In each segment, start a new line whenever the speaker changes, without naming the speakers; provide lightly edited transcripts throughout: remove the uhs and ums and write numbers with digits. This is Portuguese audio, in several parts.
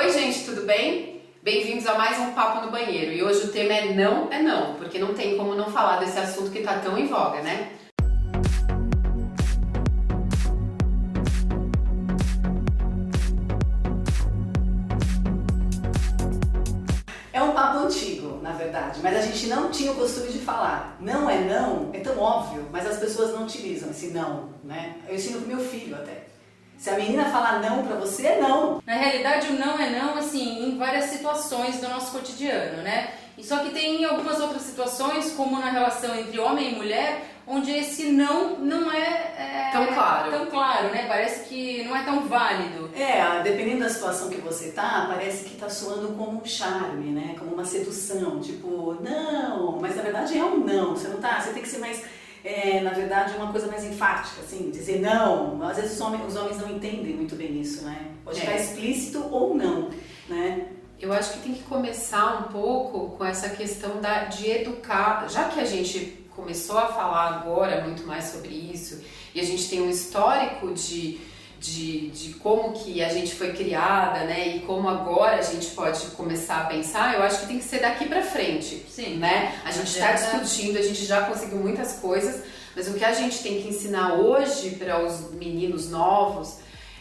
Oi gente, tudo bem? Bem-vindos a mais um Papo no Banheiro. E hoje o tema é não, porque não tem como não falar desse assunto que tá tão em voga, né?
É um papo antigo, na verdade, mas a gente não tinha o costume de falar. Não, é tão óbvio, mas as pessoas não utilizam esse não, né? Eu ensino pro meu filho até. Se a menina falar não pra você, é não.
Na realidade, o não é não, assim, em várias situações do nosso cotidiano, né? E só que tem algumas outras situações, como na relação entre homem e mulher, onde esse não é tão claro, né? Parece que não é tão válido.
Dependendo da situação que você tá, parece que tá soando como um charme, né? Como uma sedução, tipo, não, mas na verdade é um não, você não tá, você tem que ser mais... na verdade, uma coisa mais enfática, assim, dizer não. Às vezes os homens não entendem muito bem isso, né? Pode ficar explícito ou não, né?
Eu acho que tem que começar um pouco com essa questão de educar, já que a gente começou a falar agora muito mais sobre isso, e a gente tem um histórico de como que a gente foi criada, né, e como agora a gente pode começar a pensar, eu acho que tem que ser daqui pra frente.
Sim.
Né? A gente está discutindo, a gente já conseguiu muitas coisas, mas o que a gente tem que ensinar hoje para os meninos novos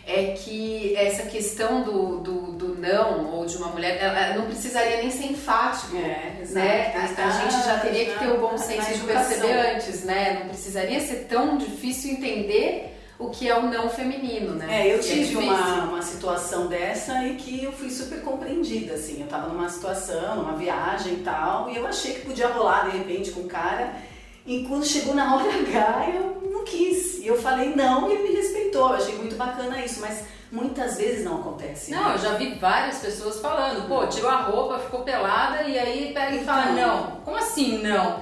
é que essa questão do não, ou de uma mulher, ela não precisaria nem ser enfático, né? A gente já teria que ter o bom senso de perceber antes, né? Não precisaria ser tão difícil entender o que é o não feminino, né?
Eu tive uma situação dessa e que eu fui super compreendida, assim. Eu tava numa situação, numa viagem e tal, e eu achei que podia rolar de repente com o cara, e quando chegou na hora H, eu não quis. E eu falei não e ele me respeitou. Eu achei muito bacana isso, mas muitas vezes não acontece.
Não, eu já vi várias pessoas falando, pô, tirou a roupa, ficou pelada e aí pega e fala não. Como assim não?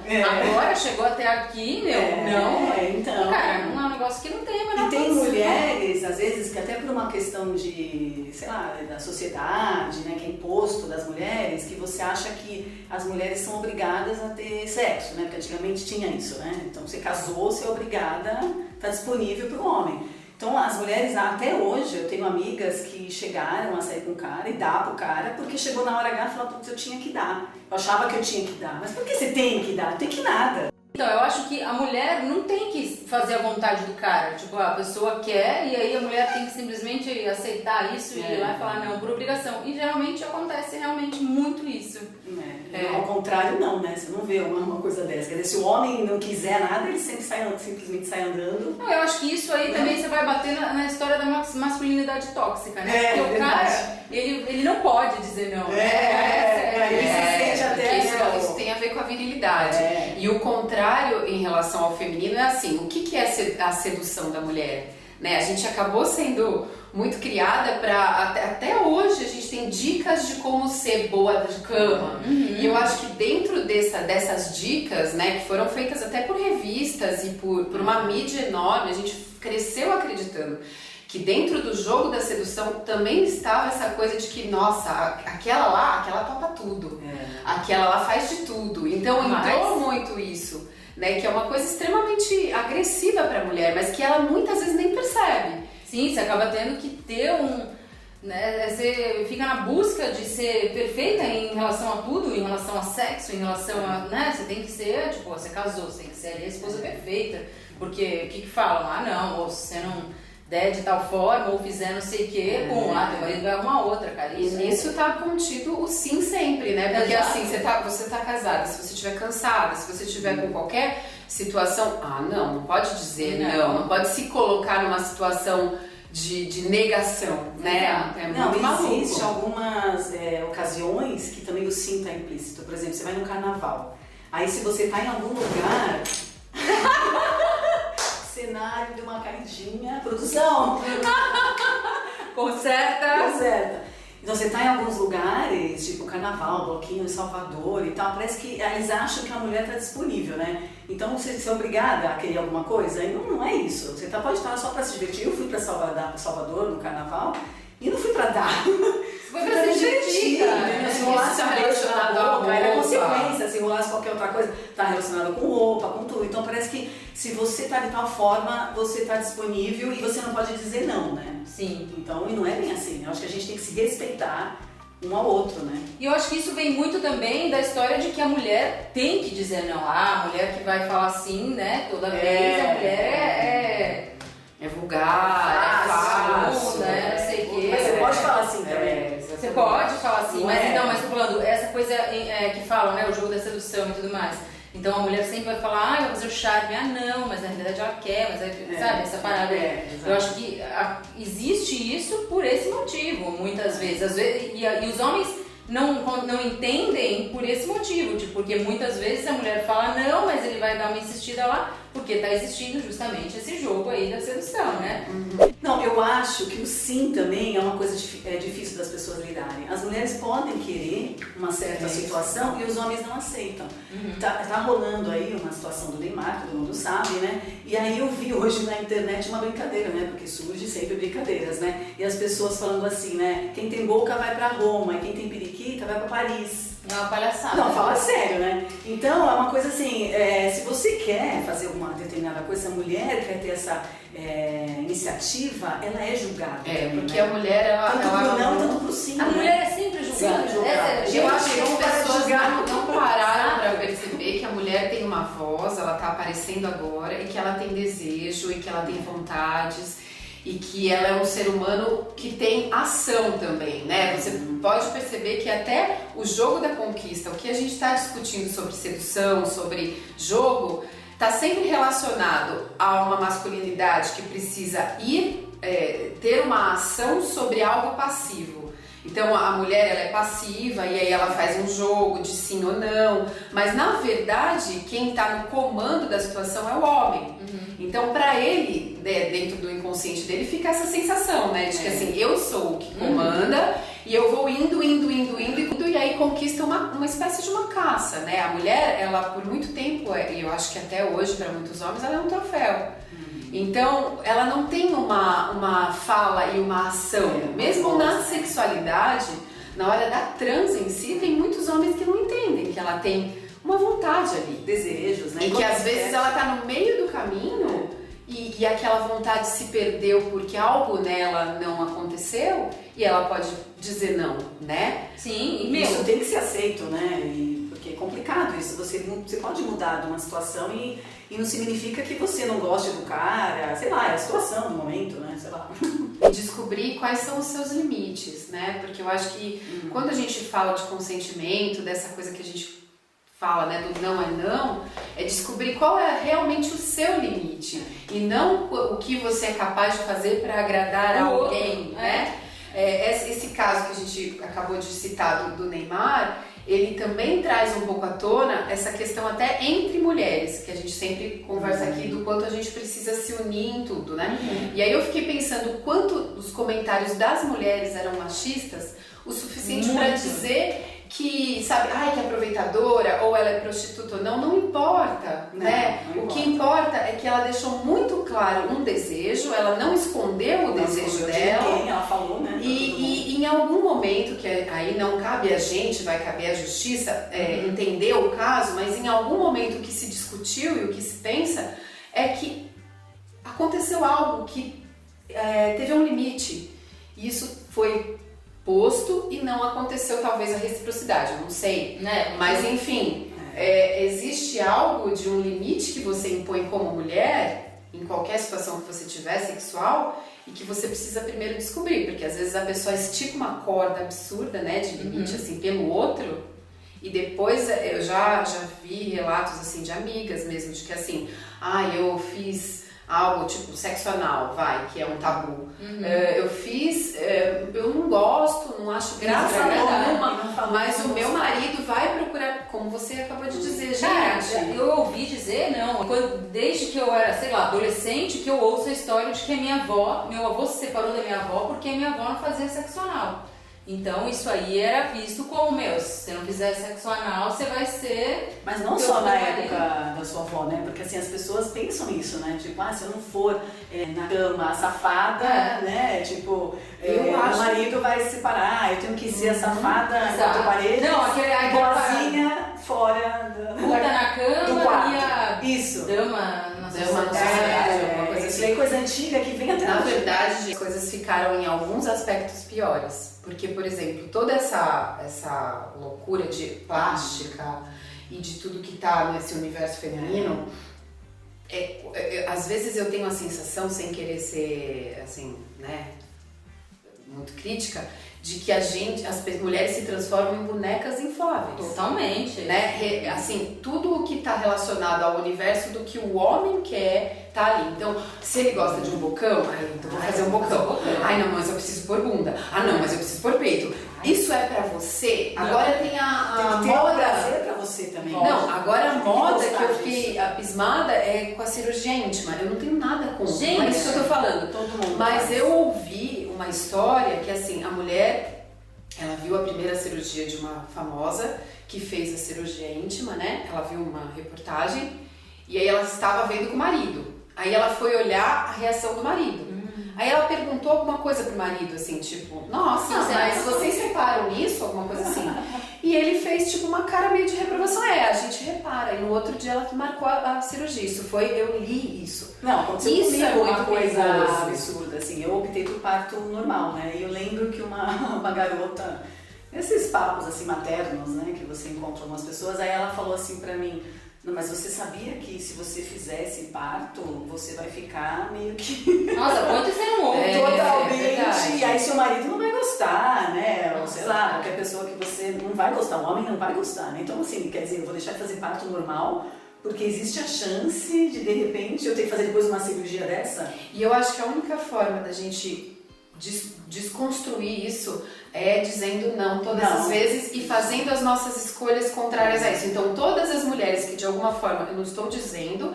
Agora chegou até aqui, não.
Então.
Cara, não é um negócio que não tem, mas não.
E tem mulheres, às vezes, que até por uma questão de, sei lá, da sociedade, né, que é imposto das mulheres, que você acha que as mulheres são obrigadas a ter sexo, né? Porque antigamente tinha isso, né? Então você casou, você é obrigada a estar disponível para o homem. Então as mulheres, até hoje, eu tenho amigas que chegaram a sair com o cara e dar pro cara, porque chegou na hora H e falou, putz, eu tinha que dar. Eu achava que eu tinha que dar. Mas por que você tem que dar? Não tem que nada.
Então, eu acho que a mulher não tem que fazer a vontade do cara. Tipo, a pessoa quer e aí a mulher tem que simplesmente aceitar isso e ir lá e falar não por obrigação. E geralmente acontece realmente muito isso.
Ao contrário, não, né? Você não vê uma coisa dessa. Quer dizer, se o homem não quiser nada, ele sempre simplesmente sai andando.
Não, eu acho que isso aí também você vai bater na história da masculinidade tóxica, né? Porque o cara, ele não pode dizer não.
Ele se sente até...
Isso tem a ver com a virilidade. E o contrário em relação ao feminino é assim, o que é a sedução da mulher? Né? A gente acabou sendo muito criada para até hoje a gente tem dicas de como ser boa de cama. E eu acho que dentro dessas dicas, né, que foram feitas até por revistas e por uma mídia enorme, a gente cresceu acreditando que dentro do jogo da sedução também estava essa coisa de que, nossa, aquela topa tudo, aquela lá faz de tudo. Então entrou muito isso, né, que é uma coisa extremamente agressiva para a mulher, mas que ela muitas vezes nem percebe.
Sim, você acaba tendo que ter né, você fica na busca de ser perfeita em relação a tudo, em relação a sexo, em relação a, né, você tem que ser, tipo, você casou, você tem que ser ali a esposa perfeita, porque o que falam? Ah, não, ou se você não der de tal forma, ou fizer não sei o que, teu marido vai arrumar outra, cara.
E nisso tá contido o sim sempre, né? Porque assim, você tá casada, se você estiver cansada, se você estiver com qualquer situação, não pode dizer não pode se colocar numa situação de negação, né?
Existem algumas ocasiões que também o sim tá implícito. Por exemplo, você vai no carnaval, aí se você tá em algum lugar... cenário de uma caidinha, produção!
Conserta!
Então você tá em alguns lugares, tipo carnaval, bloquinho em Salvador e tal, parece que eles acham que a mulher tá disponível, né? Então você é obrigada a querer alguma coisa, e não é isso. Você pode estar lá só pra se divertir. Eu fui pra Salvador no carnaval e não fui pra dar.
Foi pra se divertir,
né? Se rolasse relacionado a roupa, era consequência. Se rolasse qualquer outra coisa, tá relacionado com roupa, com tudo. Então parece que se você tá de tal forma, você tá disponível e você não pode dizer não, né?
Sim.
Então, e não é bem assim. Eu acho que a gente tem que se respeitar um ao outro, né?
E eu acho que isso vem muito também da história de que a mulher tem que dizer não. Ah, a mulher que vai falar sim, né, toda vez, a mulher
é vulgar, é fácil,
né, não sei o quê.
Mas você pode falar assim também.
Você pode falar assim,
Não
mas
é?
não, mas tô falando, essa coisa que falam, né, o jogo da sedução e tudo mais. Então a mulher sempre vai falar, vai fazer o charme, não, mas na realidade ela quer, mas sabe, essa parada aí. Eu acho que existe isso por esse motivo, muitas vezes. Às vezes e os homens não entendem por esse motivo, porque muitas vezes a mulher fala não, mas ele vai dar uma insistida lá, porque tá existindo justamente esse jogo aí da sedução, né?
Não, eu acho que o sim também é uma coisa difícil das pessoas lidarem. As mulheres podem querer uma certa situação e os homens não aceitam. Tá rolando aí uma situação do Neymar, todo mundo sabe, né? E aí eu vi hoje na internet uma brincadeira, né? Porque surge sempre brincadeiras, né? E as pessoas falando assim, né? Quem tem boca vai pra Roma e quem tem periquita vai pra Paris.
É uma palhaçada.
Não, fala sério, né? Então é uma coisa assim, se você quer fazer uma determinada coisa, se a mulher quer ter essa iniciativa, ela é julgada.
Porque
né?
a mulher, ela
tanto pro não, tanto pro sim.
A
né?
mulher é sempre julgada.
Sempre julgada.
Eu acho que as pessoas não pararam
Sabe?
para perceber que a mulher tem uma voz, ela tá aparecendo agora, e que ela tem desejo, e que ela tem vontades, e que ela é um ser humano que tem ação também, né? Você pode perceber que até o jogo da conquista, o que a gente está discutindo sobre sedução, sobre jogo, está sempre relacionado a uma masculinidade que precisa ter uma ação sobre algo passivo. Então a mulher, ela é passiva e aí ela faz um jogo de sim ou não, mas na verdade quem está no comando da situação é o homem. Então para ele, dentro do inconsciente dele, fica essa sensação, né, de que assim, eu sou o que comanda e eu vou indo e aí conquista uma espécie de uma caça, né? A mulher, ela por muito tempo, e eu acho que até hoje para muitos homens, ela é um troféu. Então, ela não tem uma fala e uma ação. Mesmo na sexualidade, na hora da transa em si, tem muitos homens que não entendem que ela tem uma vontade ali.
Desejos, né?
E que às vezes ela tá no meio do caminho e aquela vontade se perdeu porque algo nela não aconteceu e ela pode dizer não, né?
Sim, e
isso tem que ser aceito, né? Porque é complicado isso. Você pode mudar de uma situação e não significa que você não goste do cara, sei lá, é a situação do momento, né? Sei lá.
E descobrir quais são os seus limites, né? Porque eu acho que quando a gente fala de consentimento, dessa coisa que a gente fala, né, do não é não, é descobrir qual é realmente o seu limite e não o que você é capaz de fazer para agradar alguém, né? Esse caso que a gente acabou de citar do Neymar, ele também traz um pouco à tona essa questão até entre mulheres, que a gente sempre conversa aqui do quanto a gente precisa se unir em tudo, né? E aí eu fiquei pensando o quanto os comentários das mulheres eram machistas o suficiente para dizer que, sabe, que é aproveitadora ou ela é prostituta ou não importa, né? O que importa é que ela deixou muito claro um desejo, ela não escondeu o desejo dela.
Ela falou, né?
E em algum momento, que aí não cabe a gente, vai caber a justiça entender o caso, mas em algum momento o que se discutiu e o que se pensa é que aconteceu algo que teve um limite. E isso foi posto e não aconteceu talvez a reciprocidade, eu não sei, né? Mas enfim, existe algo de um limite que você impõe como mulher em qualquer situação que você tiver sexual e que você precisa primeiro descobrir, porque às vezes a pessoa estica uma corda absurda, né, de limite assim pelo outro e depois eu já vi relatos assim de amigas mesmo de que assim, eu fiz algo tipo sexo anal, que é um tabu. Eu fiz, eu não gosto, não acho graça nenhuma, mas o meu marido vai procurar, como você acabou de dizer, gente.
Eu ouvi dizer, desde que eu era, sei lá, adolescente, que eu ouço a história de que meu avô se separou da minha avó porque a minha avó não fazia sexo anal. Então isso aí era visto como, se você não fizer sexo anal, você vai ser...
Mas não só na época da sua avó, né? Porque assim, as pessoas pensam isso, né? Tipo, se eu não for na cama safada, né? Tipo, o marido vai se separar, eu tenho que ser a safada contra a parede, boazinha, fora
Puta na
do
cama
quarto.
e a
Isso.
dama na
Dama na
sociedade.
sociedade, alguma coisa
Isso
assim.
é coisa antiga que vem até
Na
hoje.
verdade, as coisas ficaram em alguns aspectos piores. Porque, por exemplo, toda essa loucura de plástica e de tudo que tá nesse universo feminino, às vezes eu tenho a sensação, sem querer ser, assim, né, muito crítica, de que as mulheres se transformam em bonecas infláveis.
Totalmente.
Né? Assim, tudo o que está relacionado ao universo do que o homem quer tá ali. Então, se ele gosta de um bocão, então vou fazer um bocão. Ai, não, mas eu preciso pôr bunda. Ah, não, mas eu preciso pôr peito. Isso é pra você. Agora tem a
Tem que ter
moda.
um prazer pra você também.
Não, agora a
Tem que
moda
gostar
que eu
disso.
fiquei abismada é com a cirurgia íntima. Eu não tenho nada contra,
Gente,
não é isso que eu tô falando.
Todo mundo
Mas
faz.
eu ouvi uma história que, assim, a mulher, ela viu a primeira cirurgia de uma famosa que fez a cirurgia íntima, né? Ela viu uma reportagem e aí ela estava vendo com o marido. Aí ela foi olhar a reação do marido. Aí ela perguntou alguma coisa pro marido, assim, tipo, nossa, mas vocês reparam nisso? Alguma coisa assim. E ele fez, tipo, uma cara meio de reprovação. A gente repara. E no outro dia ela que marcou a cirurgia. Eu li isso.
Não, aconteceu
Isso
comigo
é muito
uma coisa
perigoso.
absurda, assim, eu optei por parto normal, né, e eu lembro que uma garota, esses papos, assim, maternos, né, que você encontra algumas pessoas, aí ela falou assim pra mim, não, mas você sabia que se você fizesse parto, você vai ficar meio que
Nossa, pode ser um homem.
É
totalmente,
verdade.
e aí seu marido não vai gostar, né, ou sei lá, qualquer pessoa que você não vai gostar, o homem não vai gostar, né, então assim, quer dizer, eu vou deixar de fazer parto normal, porque existe a chance de repente, eu ter que fazer depois uma cirurgia dessa.
E eu acho que a única forma da gente desconstruir isso é dizendo não todas as vezes e fazendo as nossas escolhas contrárias a isso. Então, todas as mulheres que de alguma forma, eu não estou dizendo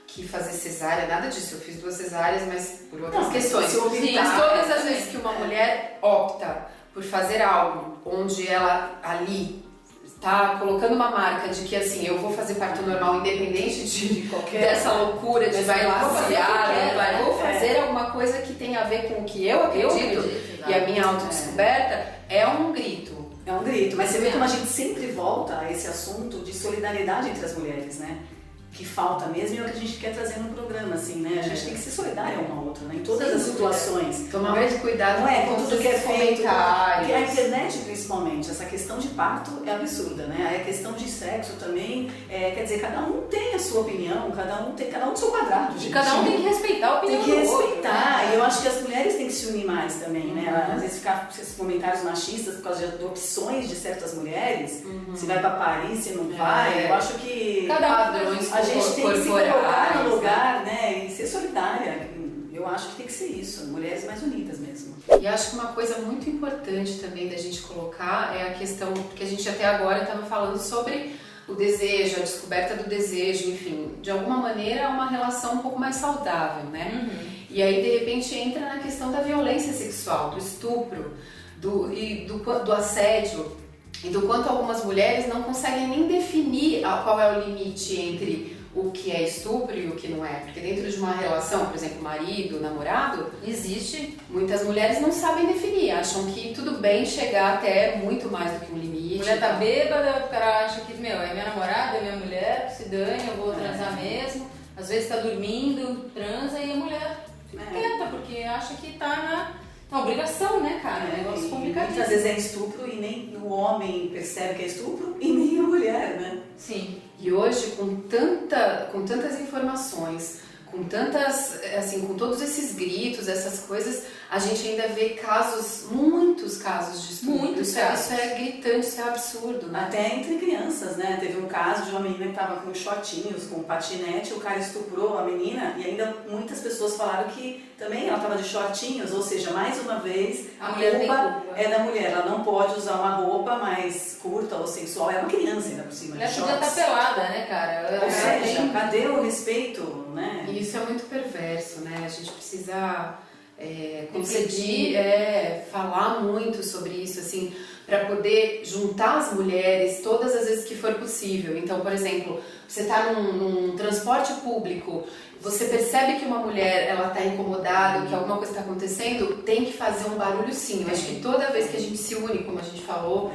que fazer cesárea, nada disso, eu fiz 2 cesáreas, mas por outras questões.
se optar,
Mas todas as vezes que uma mulher opta por fazer algo onde ela ali tá colocando uma marca de que assim, eu vou fazer parto normal independente de dessa loucura de vai lá fazer, vou fazer alguma coisa que tenha a ver com o que eu acredito e a minha autodescoberta, é um grito.
É um grito, mas você vê como a gente sempre volta a esse assunto de solidariedade entre as mulheres, né? Que falta mesmo e é o que a gente quer trazer no programa, assim, né? A gente tem que ser solidária uma à outra, né? Em todas as situações.
Tomar muito cuidado
Não é
com
com
todos
tudo que é
os
feito.
comentários.
Porque a internet, principalmente, essa questão de parto é absurda, né? Aí a questão de sexo também, quer dizer, cada um tem a sua opinião, cada um no seu quadrado, gente.
E cada um tem que respeitar a opinião
Tem que
do outro,
respeitar,
né?
e eu acho que as mulheres têm que se unir mais também, né? Às vezes ficar com esses comentários machistas por causa de opções de certas mulheres, se vai pra Paris, se não vai, eu acho que
Padrões
a gente tem que se
corporais,
colocar no lugar, né? E ser solidária. Eu acho que tem que ser isso, mulheres mais unidas mesmo.
E acho que uma coisa muito importante também da gente colocar é a questão, porque a gente até agora estava falando sobre o desejo, a descoberta do desejo, enfim, de alguma maneira é uma relação um pouco mais saudável, né? E aí, de repente, entra na questão da violência sexual, do estupro, do assédio, e do quanto algumas mulheres não conseguem nem definir qual é o limite entre o que é estupro e o que não é. Porque dentro de uma relação, por exemplo, marido, namorado, existe, muitas mulheres não sabem definir, acham que tudo bem chegar até muito mais do que um limite.
A mulher tá bêbada, o cara acha que, é minha namorada, é minha mulher, se dane, eu vou transar mesmo. Às vezes tá dormindo, transa e a mulher fica quieta, porque acha que tá na obrigação, né, cara? É um negócio complicadíssimo.
Muitas vezes é estupro e nem o homem percebe que é estupro e nem a mulher, né?
Sim.
E hoje, com tantas informações, com todos esses gritos, essas coisas, a gente ainda vê muitos casos de estupro.
Muitos casos.
Isso é gritante, isso é absurdo, né?
Até entre crianças, né? Teve um caso de uma menina que tava com shortinhos, com patinete, o cara estuprou a menina e ainda muitas pessoas falaram que também ela tava de shortinhos, ou seja, mais uma vez,
A mulher tem culpa.
é da mulher. Ela não pode usar uma roupa mais curta ou sensual. É uma criança ainda por cima,
A mulher
de
podia
shorts.
estar pelada, né, cara?
Ou seja, cadê o respeito, né?
E isso é muito perverso, né? A gente precisa
Refletir.
falar muito sobre isso, assim, para poder juntar as mulheres todas as vezes que for possível. Então, por exemplo, você está num transporte público, você percebe que uma mulher ela está incomodada, que alguma coisa está acontecendo, tem que fazer um barulho sim. Eu acho que toda vez que a gente se une, como a gente falou,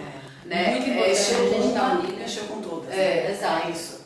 né?
Muito importante a gente estar unida.
Mexeu com todas.
Exato.
É isso.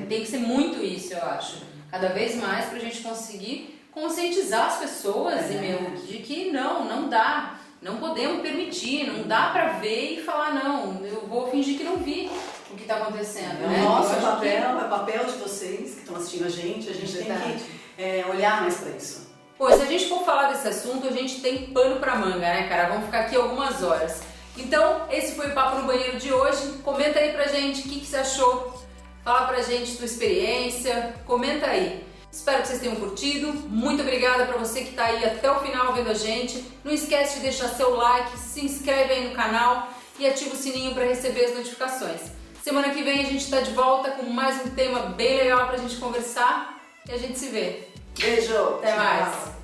Tem que ser muito isso, eu acho. Cada vez mais pra gente conseguir conscientizar as pessoas de que não dá. Não podemos permitir, não dá pra ver e falar, não, eu vou fingir que não vi o que tá acontecendo.
É
né?
o nosso papel, é o papel de vocês que estão assistindo a gente tem que olhar mais pra isso.
Pô, se a gente for falar desse assunto, a gente tem pano pra manga, né, cara? Vamos ficar aqui algumas horas. Então, esse foi o Papo no Banheiro de hoje. Comenta aí pra gente o que você achou. Fala pra gente tua experiência. Comenta aí. Espero que vocês tenham curtido. Muito obrigada pra você que tá aí até o final vendo a gente. Não esquece de deixar seu like, se inscreve aí no canal e ativa o sininho pra receber as notificações. Semana que vem a gente tá de volta com mais um tema bem legal pra gente conversar e a gente se vê.
Beijo!
Até mais!